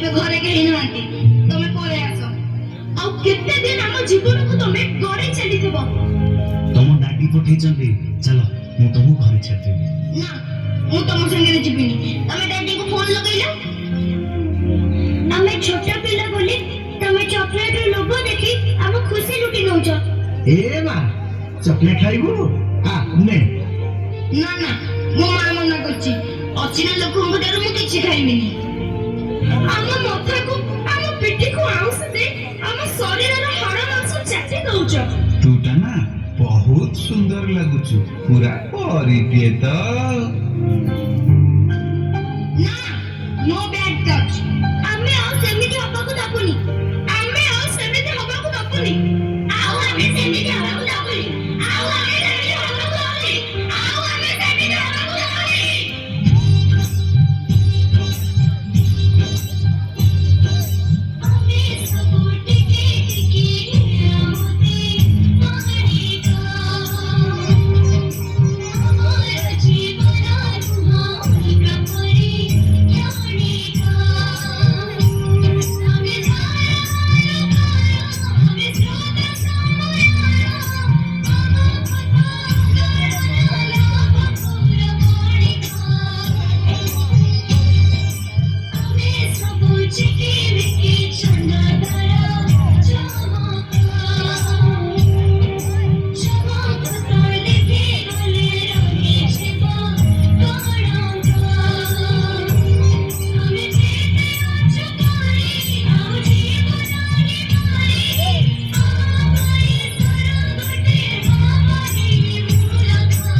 ଏବେ ଘରେ କେହି ନାହାନ୍ତି, ତମେ ପଳେଇ ଆସ। ଆଉ କେତେ ଦିନ ଆମ ଜୀବନକୁ ତମେ ଗড়େଇ ଚାଲିଥିବ? ତମ ଡାଡି ପଠେଇଛନ୍ତି, ଚାଲ ମୁଁ ତମକୁ ଘରେ ଛାଡ଼ିଦେବି। ନା, ମୁଁ ତମ ସାଙ୍ଗରେ ଯିବିନି। ତମେ ଡାଡିକୁ ଫୋନ ଲଗେଇଲ। ଆମେ ଛୋଟ ପିଲା ବୋଲି ତମେ ଚକୋଲେଟର ଲୋଭ ଦେଖି ଆମ ଖୁସି ଲୁଟି ନଉଛ। ଏ ମା, ଚକଲେଟ ଖାଇବୁ? ନେ। ନା ନା, ମୋ ମା ମନା କରୁଛି। ଅଚିହ୍ନା ଲୋକଙ୍କ ଠାରୁ ମୁଁ କିଛି ଖାଇବିନି। ଆମ ମଥାକୁ, ଆମ ପିଠିକୁ ଆଉଁସ ଦେଇ ଆମ ଶରୀରର ହାଡ଼ ମାଂସ ଚାଟି ଦଉଛ। ତୁଟା ନା ବହୁତ ସୁନ୍ଦର ଲାଗୁଛୁ, ପୁରା ପରିଟିଏ ତ। ନା, नो बैड टच। ଆମେ ଆଉ ସେମିତି ହବାକୁ ଦବୁନି। ଆମେ ଆଉ ସେମିତି ହବାକୁ ଦବୁନି। ଆଉ ଆମେ ସେମିତି ହବାକୁ ଦବୁନି। ଆଉ ଆମେ ସେମିତି ହବାକୁ ଦବୁନି। ଆଉ ଆମେ ସେମିତି ହବାକୁ ଦବୁନି। ଆମେ ସବୁ ଟିକେ ଟିକେ ଆମତେ ମାରିକା ଆମର ଜୀବନ ରୁହା ପ୍ରପରି ଜାଣିକା ଆମେ ଧାରା ଆମେ ସ୍ରୋତ ସମୟର ଆମ କଥା ପୁରା ବଣିକା ଆମେ ସବୁ ଚିକି ମିକି ଚନ୍ଦନର ଚମକ ତଳେ ଗଲେ ରହିଯିବ କଳଙ୍କ। ଆମେ ଯେତେ ଅଛୁ କରି ଆଉ ଜୀବନରେ ମାରି ଆମ ପରିସର ଗୋଟେ ଭାବରେ ମୂଳକା।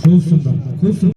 खूब सुंदर, खूब सुंदर।